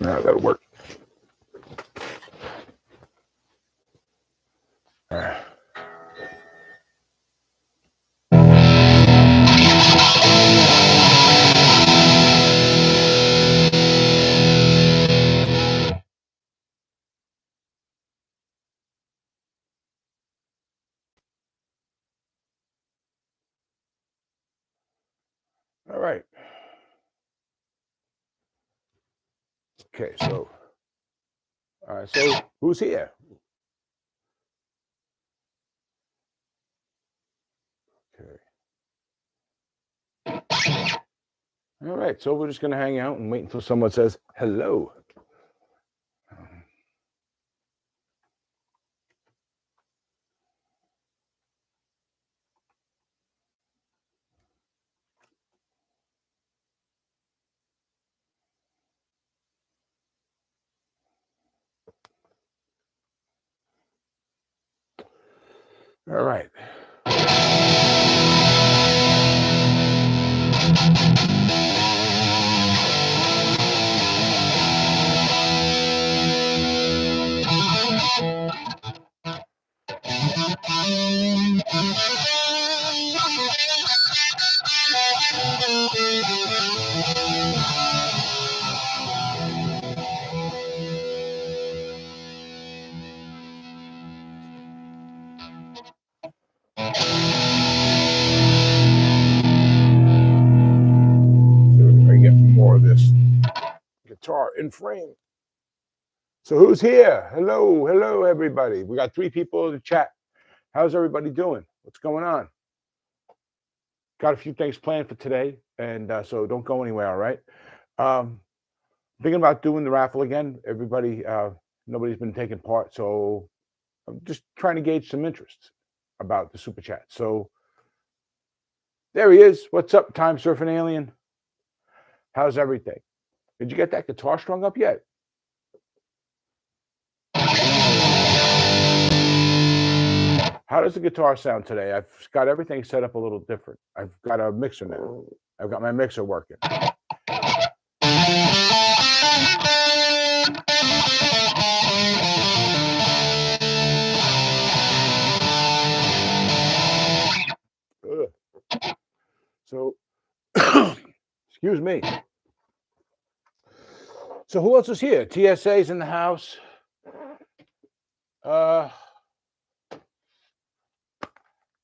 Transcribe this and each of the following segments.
No, that'll work. All right. Okay, so all right, so who's here? Okay. All right, so we're just gonna hang out and wait until someone says hello. All right. I get more of this guitar in frame. So who's here? Hello, hello, everybody. We got 3 people in the chat. How's everybody doing? What's going on? Got a few things planned for today, and so don't go anywhere. All right. Thinking about doing the raffle again. Everybody, nobody's been taking part, so I'm just trying to gauge some interest about the super chat. So there he is. What's up, time surfing alien? How's everything? Did you get that guitar strung up yet? How does the guitar sound today? I've got everything set up a little different. I've got a mixer now. I've got my mixer working. Ugh. So, excuse me. So who else is here? TSA's in the house. I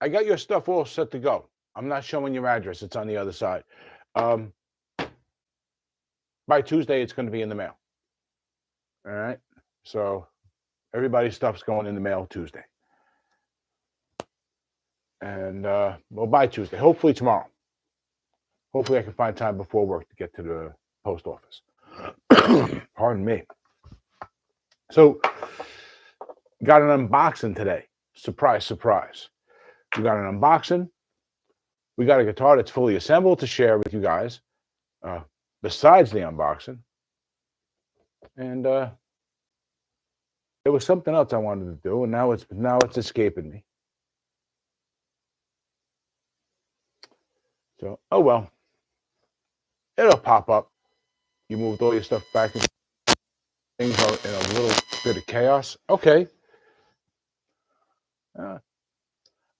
got your stuff all set to go. I'm not showing your address. It's on the other side. By Tuesday, it's going to be in the mail. All right. So everybody's stuff's going in the mail Tuesday. And well, by Tuesday, hopefully tomorrow. Hopefully I can find time before work to get to the post office. Pardon me. So got an unboxing today. Surprise, surprise. We got an unboxing. We got a guitar that's fully assembled to share with you guys, besides the unboxing. And there was something else I wanted to do, and now it's escaping me. So, oh well. It'll pop up. You moved all your stuff back, and things are in a little bit of chaos. Okay.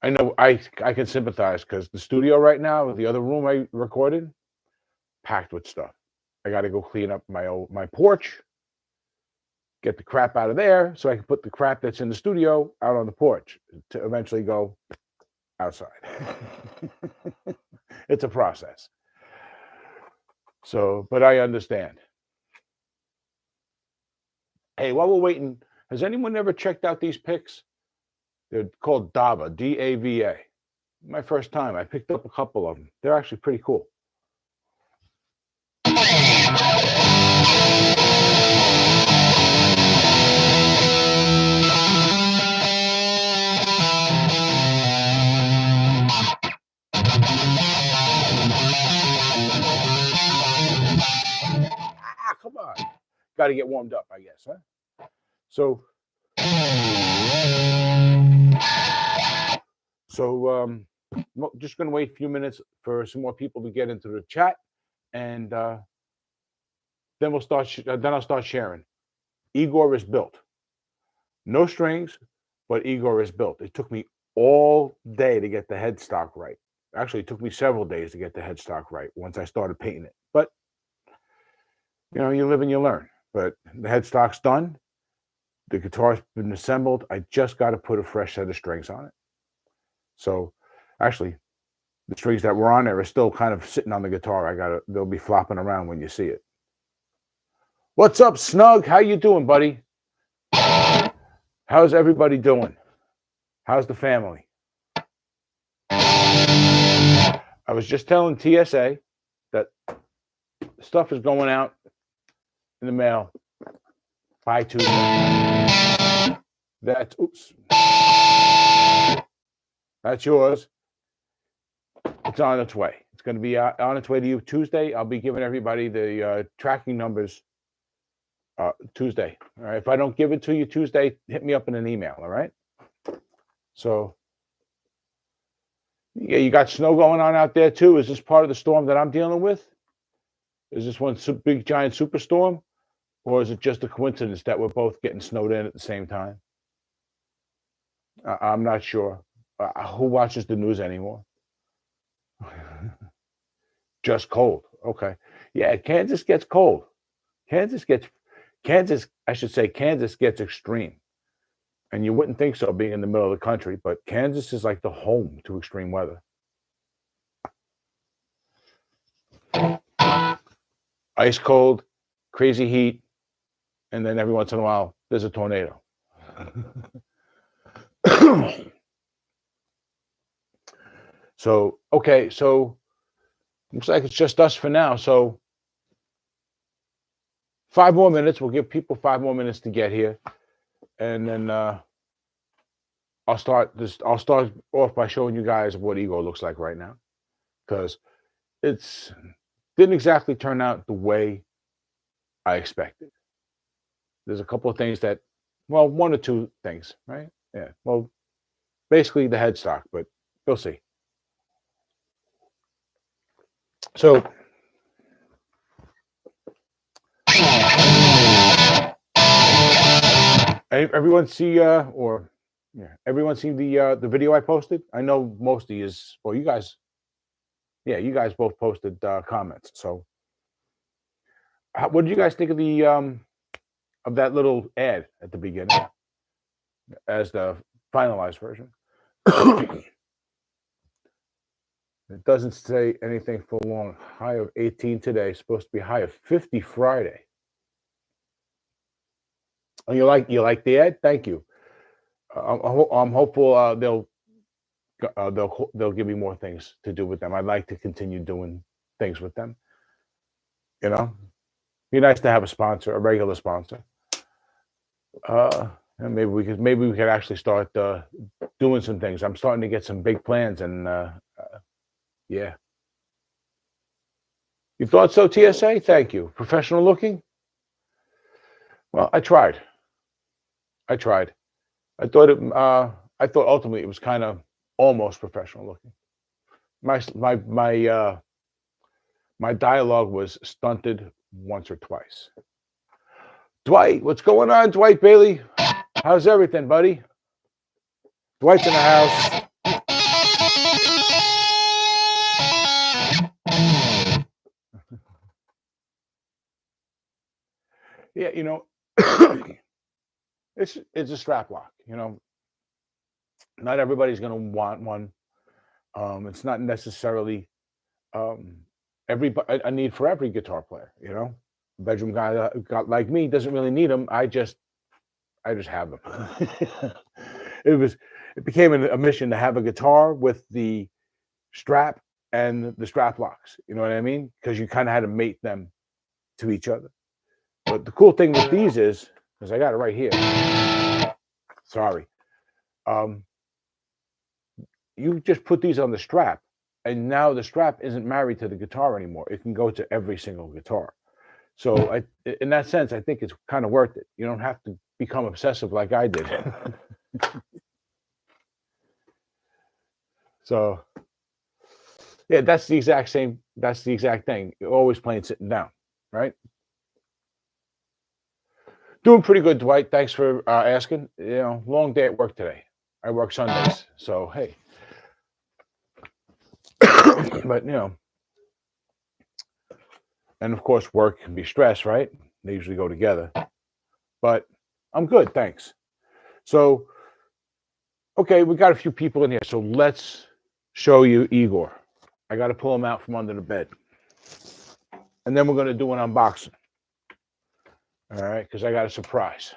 I know I can sympathize because the studio right now, the other room I recorded, packed with stuff. I got to go clean up my porch, get the crap out of there, so I can put the crap that's in the studio out on the porch to eventually go outside. It's a process. So, but I understand. Hey, while we're waiting, has anyone ever checked out these picks? They're called Dava, D-A-V-A. My first time. I picked up a couple of them. They're actually pretty cool. Come on. Got to get warmed up, I guess, huh? So just going to wait a few minutes for some more people to get into the chat, and then we'll start. Then I'll start sharing. Igor is built. No strings, but Igor is built. It took me all day to get the headstock right. Actually, it took me several days to get the headstock right once I started painting it. But you live and you learn. But the headstock's done. The guitar's been assembled. I just got to put a fresh set of strings on it. So, actually, the strings that were on there are still kind of sitting on the guitar. They'll be flopping around when you see it. What's up, Snug? How you doing, buddy? How's everybody doing? How's the family? I was just telling TSA that stuff is going out in the mail by Tuesday. That's yours. It's on its way. It's going to be on its way to you Tuesday. I'll be giving everybody the tracking numbers Tuesday. All right. If I don't give it to you Tuesday, hit me up in an email. All right. So, yeah, you got snow going on out there too. Is this part of the storm that I'm dealing with? Is this one big giant superstorm, or is it just a coincidence that we're both getting snowed in at the same time? I'm not sure. Who watches the news anymore? Just cold. Okay. Yeah, Kansas gets cold. Kansas, I should say, Kansas gets extreme. And you wouldn't think so being in the middle of the country, but Kansas is like the home to extreme weather. Ice cold, crazy heat, and then every once in a while, there's a tornado. So, okay, so looks like it's just us for now. So 5 more minutes. We'll give people 5 more minutes to get here. And then I'll start off by showing you guys what Igor looks like right now. Because it's didn't exactly turn out the way I expected. There's a couple of things that, well, 1 or 2 things, right? Yeah. Well, basically the headstock, but you'll see. So everyone see everyone seen the video I posted? I know most of you you guys. Yeah, you guys both posted comments. So what did you guys think of the of that little ad at the beginning as the finalized version? It doesn't say anything for long. High of 18 today, supposed to be high of 50 Friday. Oh, you like the ad? Thank you. I'm hopeful they'll give me more things to do with them. I'd like to continue doing things with them. Be nice to have a sponsor, a regular sponsor. And maybe we could actually start doing some things. I'm starting to get some big plans, and yeah. You thought so, TSA? Thank you. Professional looking? Well, I tried. I thought ultimately it was kind of almost professional looking. My dialogue was stunted once or twice. Dwight, what's going on, Dwight Bailey? How's everything, buddy? Dwight's in the house. Yeah, it's a strap lock. Not everybody's going to want one. It's not necessarily a need for every guitar player. A bedroom guy like me doesn't really need them. I just have them. It became a mission to have a guitar with the strap and the strap locks. You know what I mean? Because you kind of had to mate them to each other. But the cool thing with these is, because I got it right here. Sorry. You just put these on the strap, and now the strap isn't married to the guitar anymore. It can go to every single guitar. So in that sense, I think it's kind of worth it. You don't have to become obsessive like I did. So yeah, that's the exact thing. You're always playing sitting down, right? Doing pretty good, Dwight. Thanks for asking. Long day at work today. I work Sundays, so hey. But and of course, work can be stress, right? They usually go together. But I'm good, thanks. So, okay, we got a few people in here, so let's show you Igor. I got to pull him out from under the bed, and then we're going to do an unboxing. All right, because I got a surprise.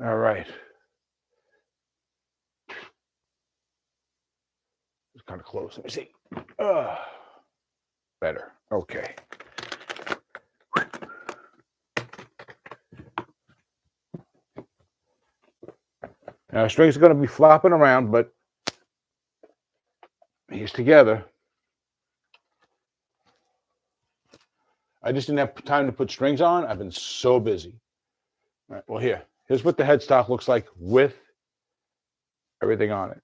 All right. It's kind of close. Let me see. Better. Okay. Now, strings are going to be flopping around, but he's together. I just didn't have time to put strings on. I've been so busy. All right, well, here's what the headstock looks like with everything on it.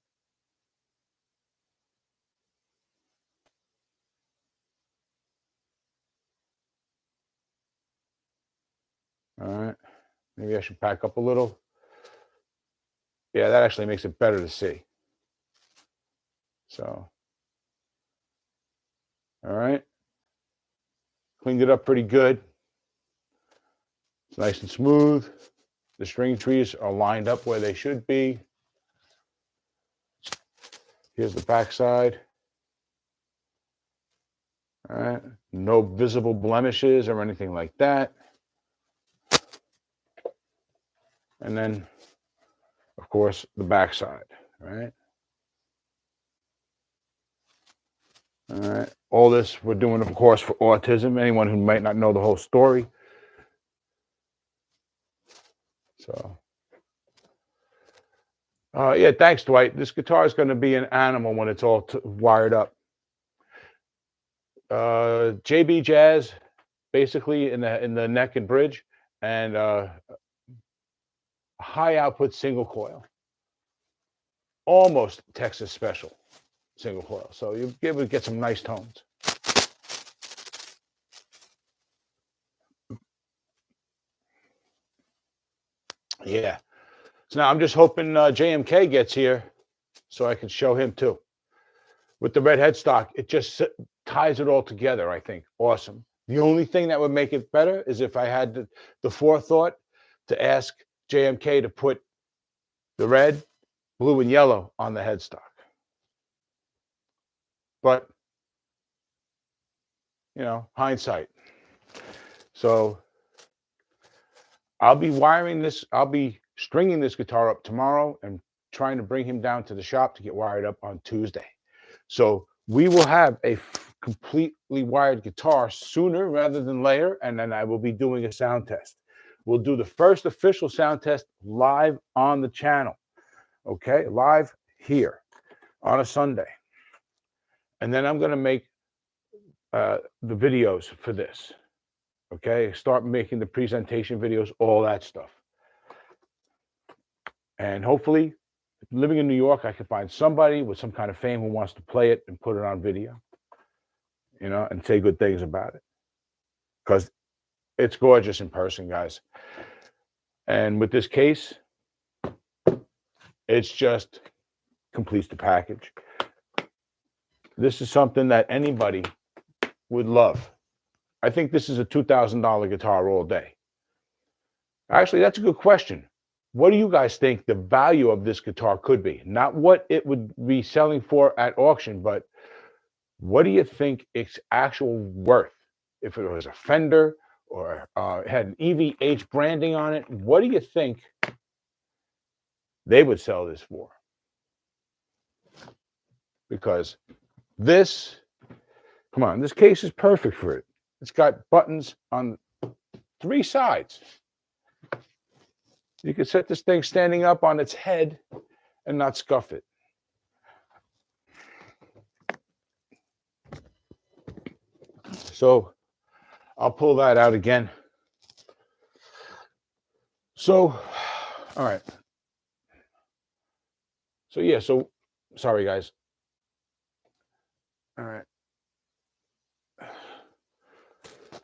All right, maybe I should back up a little. Yeah, that actually makes it better to see. So, all right, cleaned it up pretty good. It's nice and smooth. The string trees are lined up where they should be. Here's the back side. All right, no visible blemishes or anything like that. And then, of course, the back side, right? All right. All this we're doing, of course, for autism. Anyone who might not know the whole story. So, yeah, thanks, Dwight. This guitar is going to be an animal when it's all wired up. JB Jazz, basically in the neck and bridge, and high output single coil, almost Texas Special single coil. So you'll be able to get some nice tones. Yeah. So now I'm just hoping JMK gets here so I can show him too. With the red headstock, it just ties it all together, I think. Awesome. The only thing that would make it better is if I had the forethought to ask JMK to put the red, blue, and yellow on the headstock. But, hindsight. So I'll be stringing this guitar up tomorrow and trying to bring him down to the shop to get wired up on Tuesday. So we will have a completely wired guitar sooner rather than later, and then I will be doing a sound test. We'll do the first official sound test live on the channel, okay? Live here on a Sunday. And then I'm going to make the videos for this, okay? Start making the presentation videos, all that stuff. And hopefully, living in New York, I can find somebody with some kind of fame who wants to play it and put it on video, and say good things about it. Because it's gorgeous in person, guys. And with this case, it's just completes the package. This is something that anybody would love. I think this is a $2,000 guitar all day. Actually, that's a good question. What do you guys think the value of this guitar could be? Not what it would be selling for at auction, but what do you think its actual worth? If it was a Fender or had an EVH branding on it, what do you think they would sell this for? Because this case is perfect for it. It's got buttons on 3 sides. You could set this thing standing up on its head and not scuff it. So I'll pull that out again. So, all right. So yeah, so sorry guys. All right.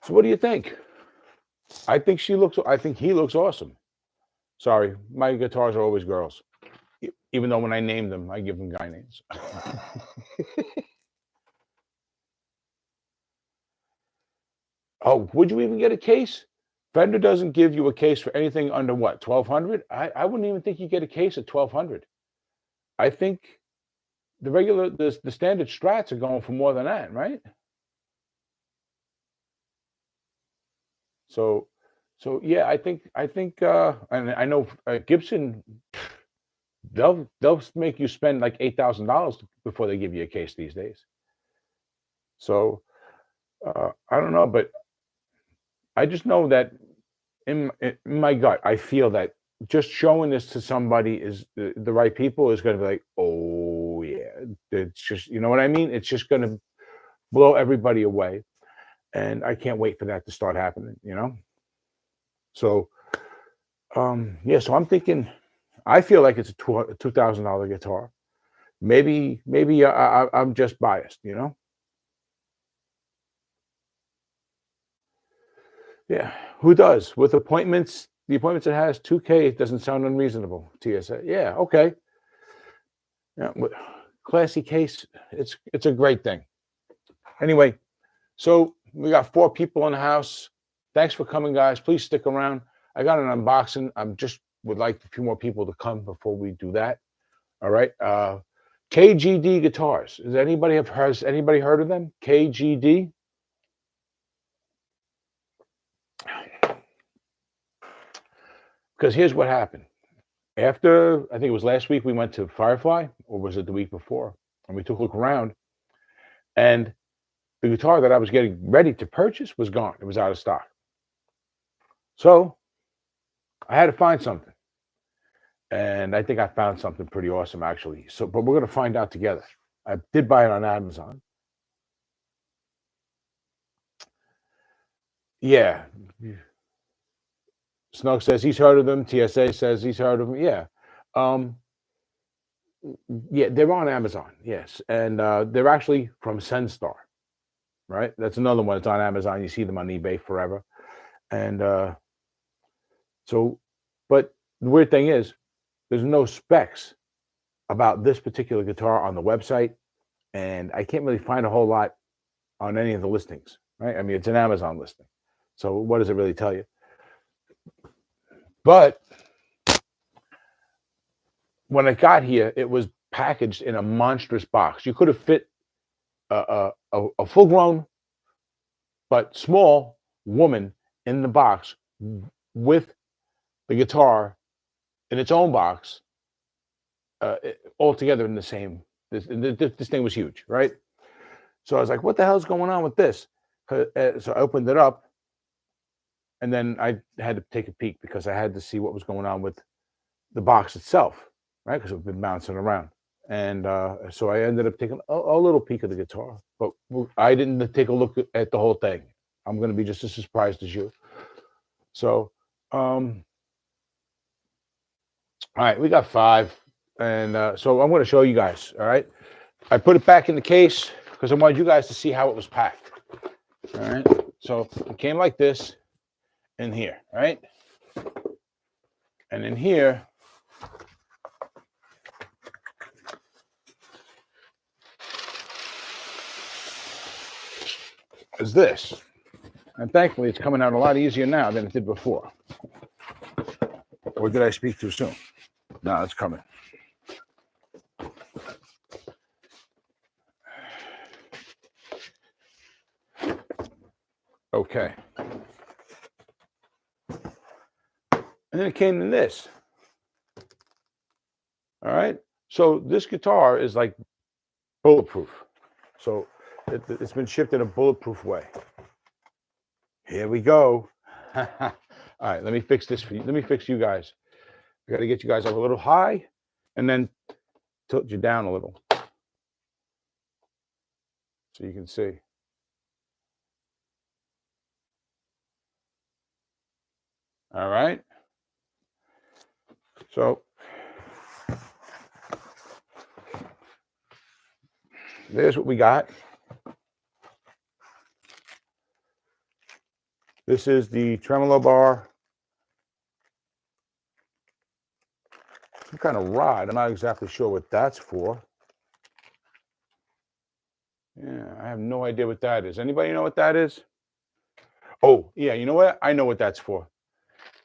So what do you think? I think he looks awesome. Sorry, my guitars are always girls. Even though when I name them, I give them guy names. Oh, would you even get a case? Fender doesn't give you a case for anything under what, 1200? I wouldn't even think you get a case at 1200. I think the standard strats are going for more than that, right? So yeah, I think and I know Gibson, they'll make you spend like $8,000 before they give you a case these days. So I don't know, but I just know that in my gut, I feel that just showing this to somebody is the right people is going to be like, oh yeah, it's just, you know what I mean? It's just going to blow everybody away, and I can't wait for that to start happening. So yeah, so I'm thinking, I feel like it's a $2,000 guitar. Maybe I'm just biased. Yeah, who does with appointments? The appointments it has 2K. It doesn't sound unreasonable. TSA. Yeah, okay. Yeah, classy case. It's a great thing. Anyway, so we got 4 people in the house. Thanks for coming, guys. Please stick around. I got an unboxing. I'm just would like a few more people to come before we do that. All right. KGD guitars. Has anybody heard of them? KGD. Because here's what happened. After I think it was last week, we went to Firefly, or was it the week before? And we took a look around, and the guitar that I was getting ready to purchase was gone. It was out of stock. So I had to find something. And I think I found something pretty awesome, actually. So, but we're going to find out together. I did buy it on Amazon. Yeah. Snug says he's heard of them. TSA says he's heard of them. Yeah. Um, yeah, they're on Amazon. Yes. And they're actually from Senstar, right? That's another one. It's on Amazon. You see them on eBay forever. And so, but the weird thing is, there's no specs about this particular guitar on the website. And I can't really find a whole lot on any of the listings, right? I mean, it's an Amazon listing. So what does it really tell you? But when it got here, it was packaged in a monstrous box. You could have fit a full-grown but small woman in the box with the guitar in its own box, all together in the same. This thing was huge, right? So I was like, "What the hell's going on with this?" So I opened it up, and then I had to take a peek because I had to see what was going on with the box itself, right? Because it's been bouncing around. And so I ended up taking a little peek of the guitar, but I didn't take a look at the whole thing. I'm going to be just as surprised as you. So, all right, we got 5. And so I'm going to show you guys, all right? I put it back in the case because I wanted you guys to see how it was packed. All right. So it came like this in here, right? And in here is this. And thankfully, it's coming out a lot easier now than it did before. Or did I speak too soon? No, it's coming. Okay. And then it came in this. All right. So this guitar is like bulletproof. So it's been shipped in a bulletproof way. Here we go. All right. Let me fix this for you. Let me fix you guys. I got to get you guys up a little high and then tilt you down a little so you can see. All right. So there's what we got. This is the tremolo bar. Some kind of rod. I'm not exactly sure what that's for. Yeah, I have no idea what that is. Anybody know what that is? Oh, yeah, you know what? I know what that's for.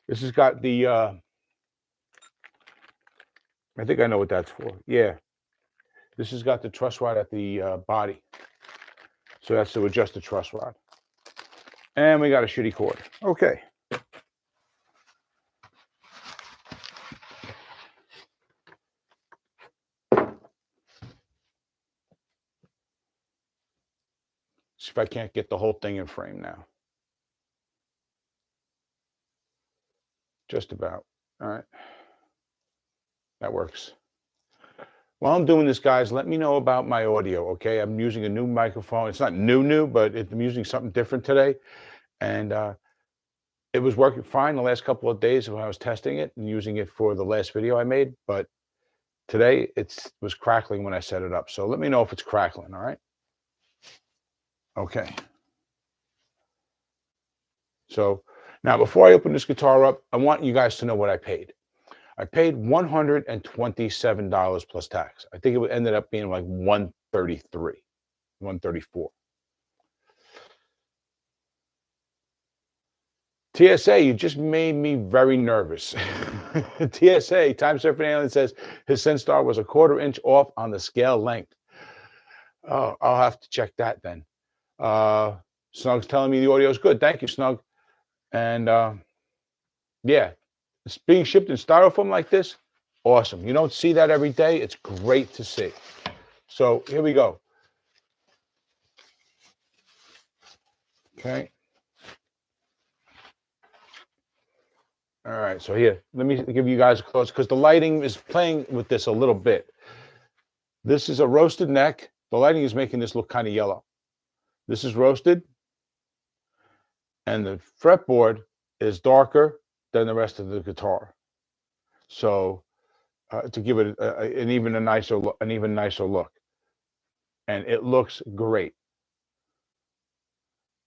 This has got the, I think I know what that's for. Yeah. This has got the truss rod at the body. So that's to adjust the truss rod. And we got a shitty cord. Okay. See if I can't get the whole thing in frame now. Just about. All right. That works. While I'm doing this, guys, let me know about my audio, okay? I'm using a new microphone. It's not new, but I'm using something different today. And it was working fine the last couple of days when I was testing it and using it for the last video I made. But today, it was crackling when I set it up. So let me know if it's crackling, all right? Okay. So now, before I open this guitar up, I want you guys to know what I paid. I paid $127 plus tax. I think it ended up being like $133, $134. TSA, you just made me very nervous. TSA, Time Surfing Alien says his SenStar was a 1/4 inch off on the scale length. Oh, I'll have to check that then. Snug's telling me the audio is good. Thank you, Snug. And yeah, it's being shipped in styrofoam like this. Awesome. You don't see that every day. It's great to see. So here we go. Okay. All right. So here, let me give you guys a close because the lighting is playing with this a little bit. This is a roasted neck. The lighting is making this look kind of yellow. This is roasted. And the fretboard is darker than the rest of the guitar. So to give it an even nicer look. And it looks great.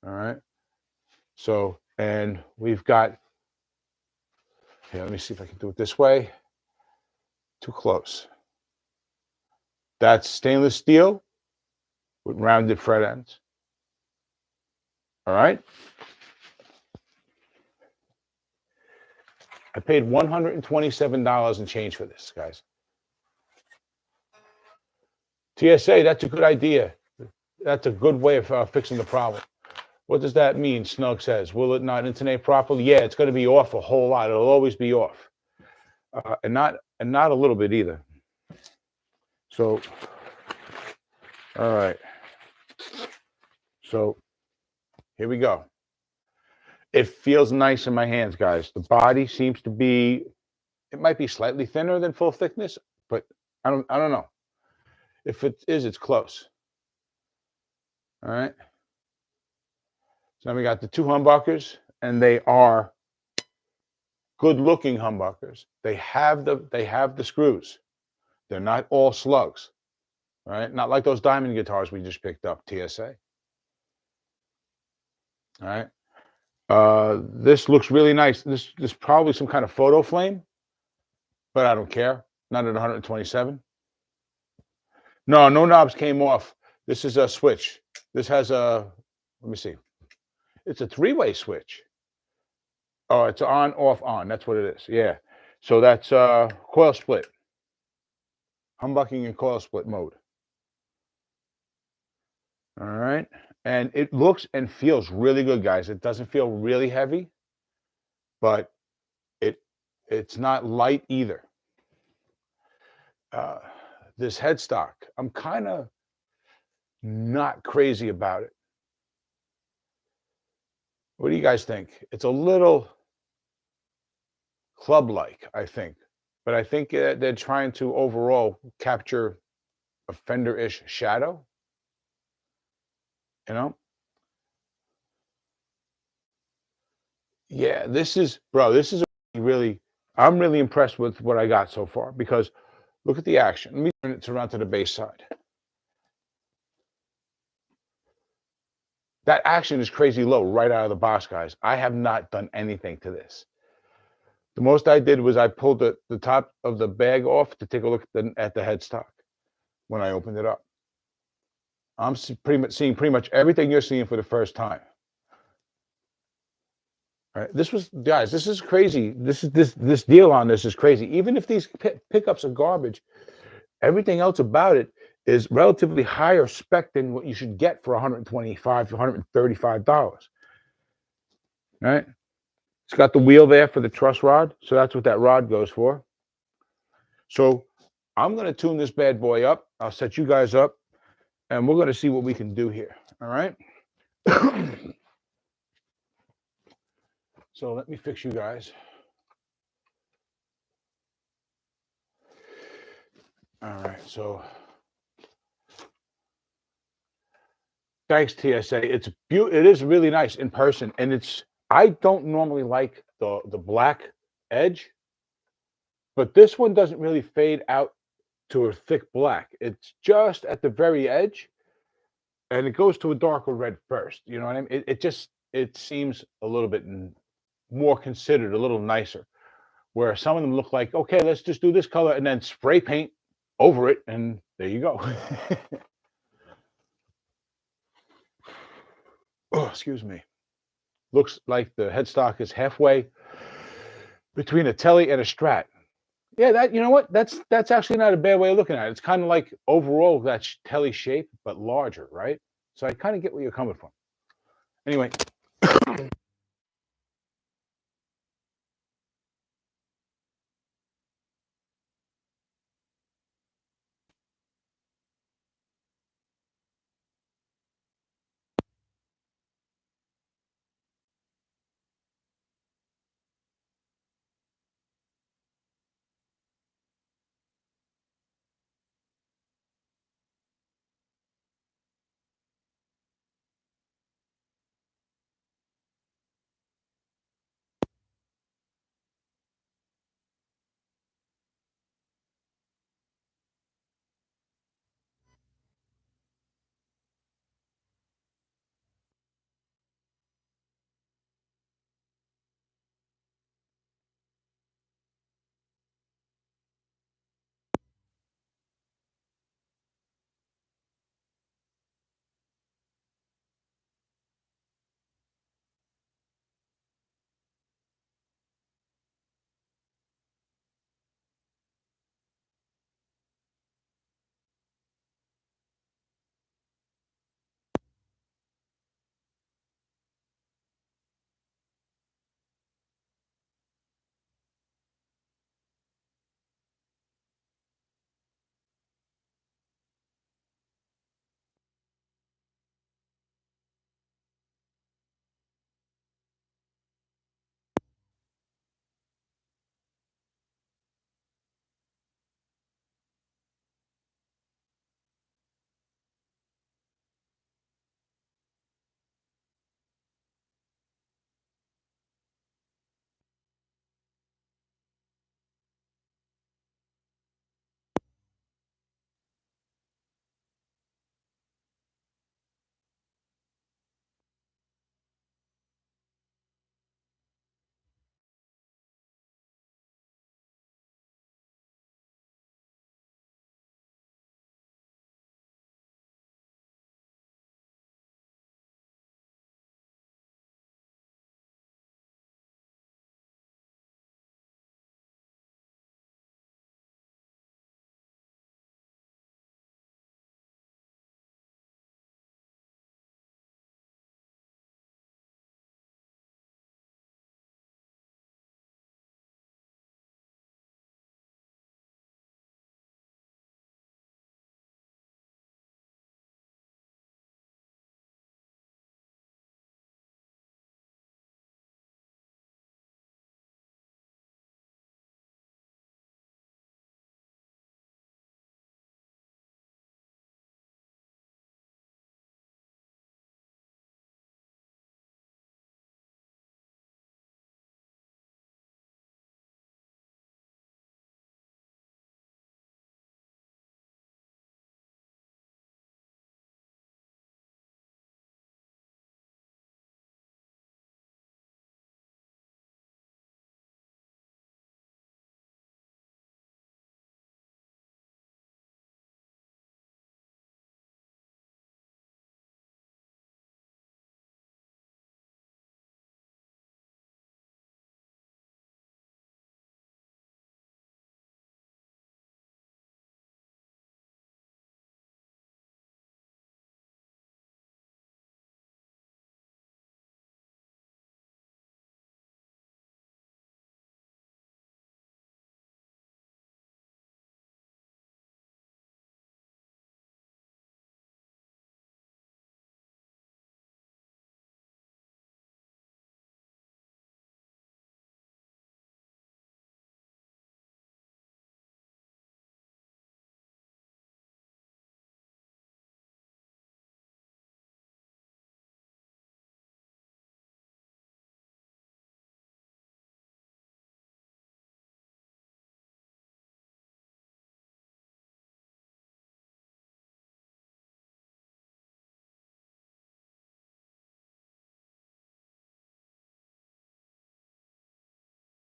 All right. So, and we've got, here, let me see if I can do it this way. Too close. That's stainless steel with rounded fret ends. All right. I paid $127 and change for this, guys. TSA, that's a good idea. That's a good way of fixing the problem. What does that mean? Snug says, will it not intonate properly? Yeah, it's going to be off a whole lot. It'll always be off, and not a little bit either. So, all right. So, here we go. It feels nice in my hands, guys. The body seems to be, it might be slightly thinner than full thickness, but I don't know. If it is, it's close. All right. So now we got the two humbuckers, and they are good-looking humbuckers. They have the screws. They're not all slugs. All right, not like those diamond guitars we just picked up, TSA. All right. This looks really nice. This is probably some kind of photo flame, but I don't care. Not at 127. No knobs came off. This is a switch. This has a, let me see. It's a 3-way switch. Oh, it's on, off, on. That's what it is. Yeah. So that's coil split. Humbucking and coil split mode. All right. And it looks and feels really good, guys. It doesn't feel really heavy, but it's not light either. This headstock, I'm kind of not crazy about it. What do you guys think? It's a little club-like, I think, but I think they're trying to overall capture a Fender-ish shadow. You know? Yeah, this is really, I'm really impressed with what I got so far because look at the action. Let me turn it around to the bass side. That action is crazy low right out of the box, guys. I have not done anything to this. The most I did was I pulled the top of the bag off to take a look at the headstock when I opened it up. I'm seeing pretty much everything you're seeing for the first time. All right, this was, guys, this is crazy. This deal on this is crazy. Even if these pickups are garbage, everything else about it is relatively higher spec than what you should get for $125 to $135. Right? It's got the wheel there for the truss rod, so that's what that rod goes for. So I'm going to tune this bad boy up. I'll set you guys up, and we're going to see what we can do here. All right? So let me fix you guys. All right, so thanks, TSA. It is really nice in person, and I don't normally like the black edge, but this one doesn't really fade out to a thick black. It's just at the very edge, and it goes to a darker red first. You know what I mean? It seems a little bit more considered, a little nicer. Where some of them look like, okay, let's just do this color and then spray paint over it, and there you go. Oh, excuse me. Looks like the headstock is halfway between a Telly and a Strat. Yeah, you know what? That's actually not a bad way of looking at it. It's kind of like overall that Telly shape, but larger, right? So I kind of get where you're coming from. Anyway,